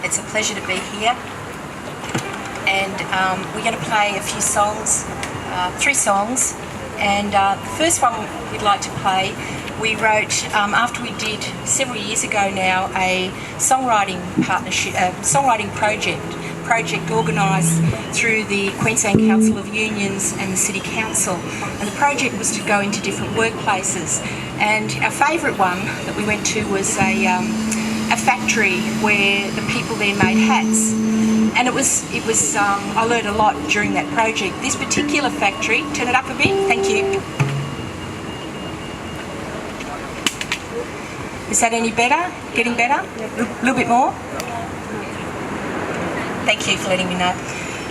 It's a pleasure to be here, and we're going to play a few songs, 3 songs, and the first one we'd like to play, we wrote, after we did several years ago now, a songwriting partnership, songwriting project organised through the Queensland Council of Unions and the City Council, and the project was to go into different workplaces. And our favourite one that we went to was a factory where the people there made hats, and it was I learned a lot during that project. This particular factory, turn it up a bit, thank you. Is that any better? Getting better? A little bit more? Thank you for letting me know.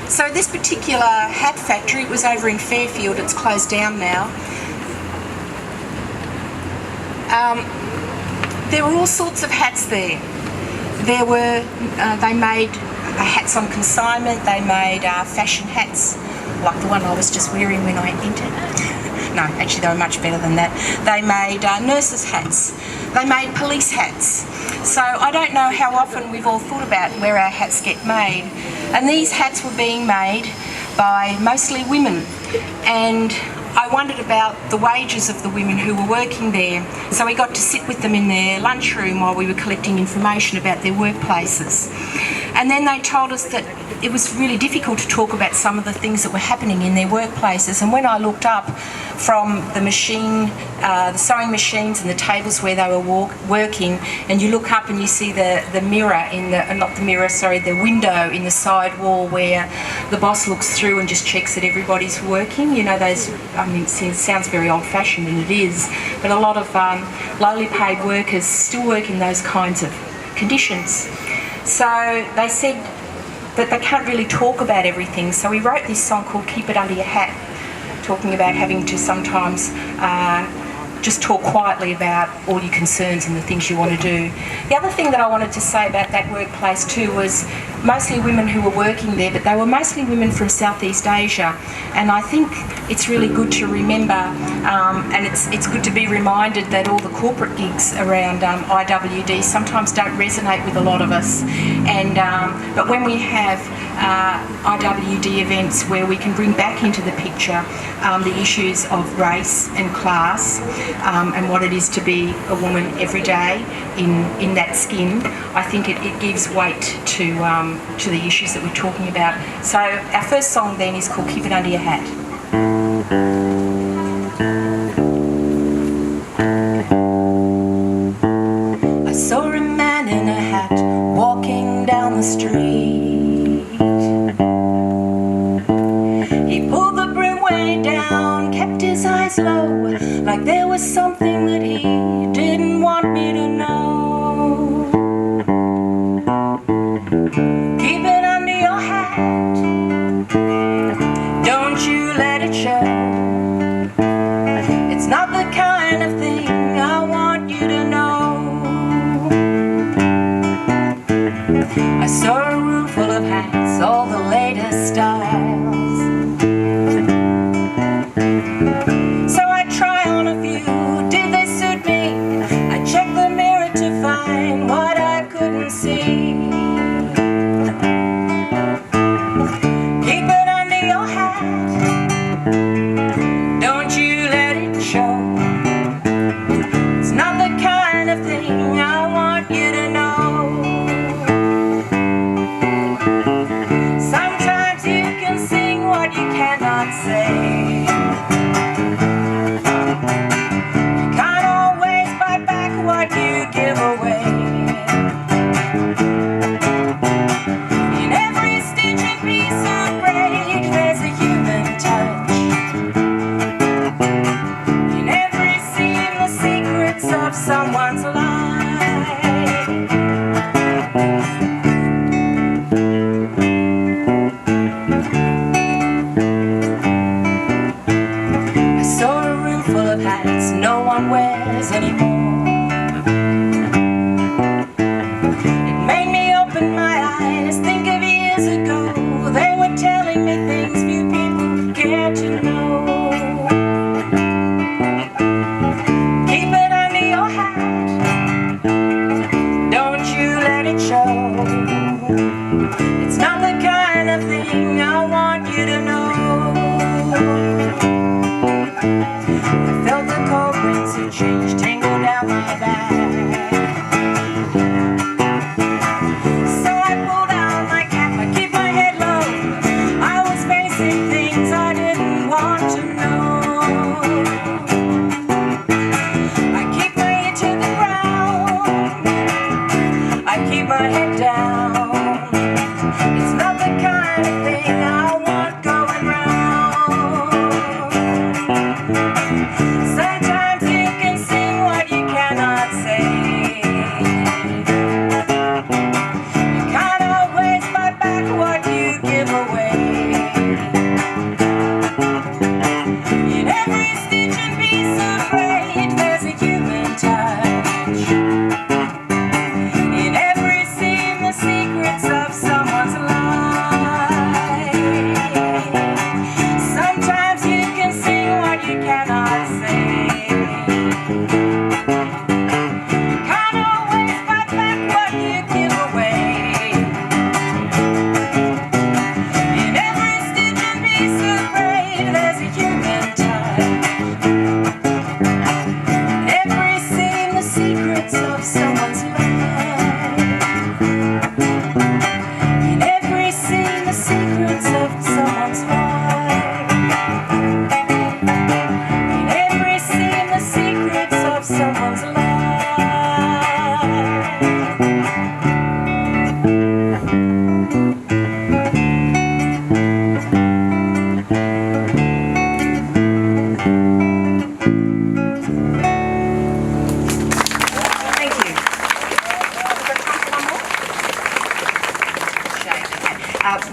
So this particular hat factory was over in Fairfield. It's closed down now. There were all sorts of hats there. There were, they made hats on consignment. They made fashion hats, like the one I was just wearing when I entered. No, actually they were much better than that. They made nurses' hats. They made police hats. So I don't know how often we've all thought about where our hats get made. And these hats were being made by mostly women. And I wondered about the wages of the women who were working there. So we got to sit with them in their lunchroom while we were collecting information about their workplaces. And then they told us that it was really difficult to talk about some of the things that were happening in their workplaces. And when I looked up from the machine, the sewing machines and the tables where they were working, and you look up and you see the mirror in the, not the mirror, sorry, the window in the side wall where the boss looks through and just checks that everybody's working. You know, those, I mean, it sounds very old-fashioned, and it is, but a lot of lowly paid workers still work in those kinds of conditions. So they said that they can't really talk about everything, so we wrote this song called Keep It Under Your Hat, talking about having to sometimes just talk quietly about all your concerns and the things you want to do. The other thing that I wanted to say about that workplace too was mostly women who were working there, but they were mostly women from Southeast Asia, and I think it's really good to remember, and it's good to be reminded that all the corporate gigs around IWD sometimes don't resonate with a lot of us, and but when we have IWD events where we can bring back into the picture the issues of race and class, and what it is to be a woman every day in that skin, I think it gives weight to the issues that we're talking about. So our first song then is called Keep It Under Your Hat. I saw a man in a hat walking down the street. He pulled the brim way down, kept his eyes low, like there was something that he didn't want me to know. Keep it under your hat, don't you let it show. It's not the kind of thing I want you to know. I saw a room full of hats, all the latest styles. So I try on a few, did they suit me? I checked the mirror to find what I couldn't see. Keep it under your hat, don't you let it show. It's not the kind of thing I want you to know. Sometimes you can not the kind of thing I want you to know. I felt the cold winds of change tingle down my back. So I pulled out my cap, I keep my head low. I was facing things I didn't want to know. I keep my ear to the ground, I keep my head down. It's not the kind of thing I want going round. Sometimes you can sing what you cannot say. You can't always buy back what you give away. In every stitch and piece of braid there's a human touch. In every seam the secrets of someone's life. Sometimes you can sing what you cannot say. You can't always buy back what you give away. In every stitch and piece of braid there's a human touch. In every seam the secrets of someone's life. In every seam the secrets of someone's heart. In every seam the secrets of someone's life. Thank you.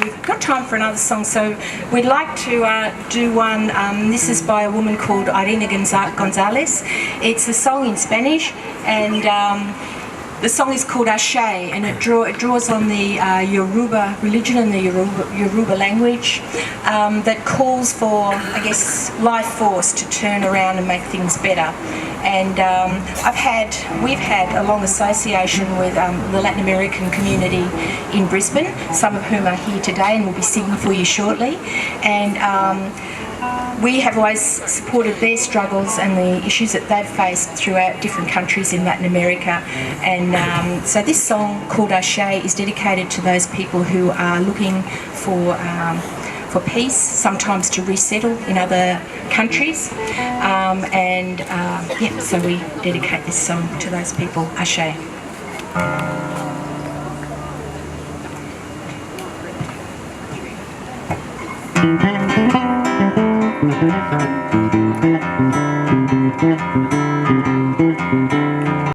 We've got time for another song, so we'd like to do one. This is by a woman called Irina Gonzalez. It's a song in Spanish, and the song is called Ashe, and it draws on the Yoruba religion and the Yoruba language that calls for, I guess, life force to turn around and make things better. And we've had a long association with the Latin American community in Brisbane, some of whom are here today and will be singing for you shortly. And we have always supported their struggles and the issues that they've faced throughout different countries in Latin America. And so this song called Ashe is dedicated to those people who are looking for peace, sometimes to resettle in other countries. So we dedicate this song to those people. Ashe.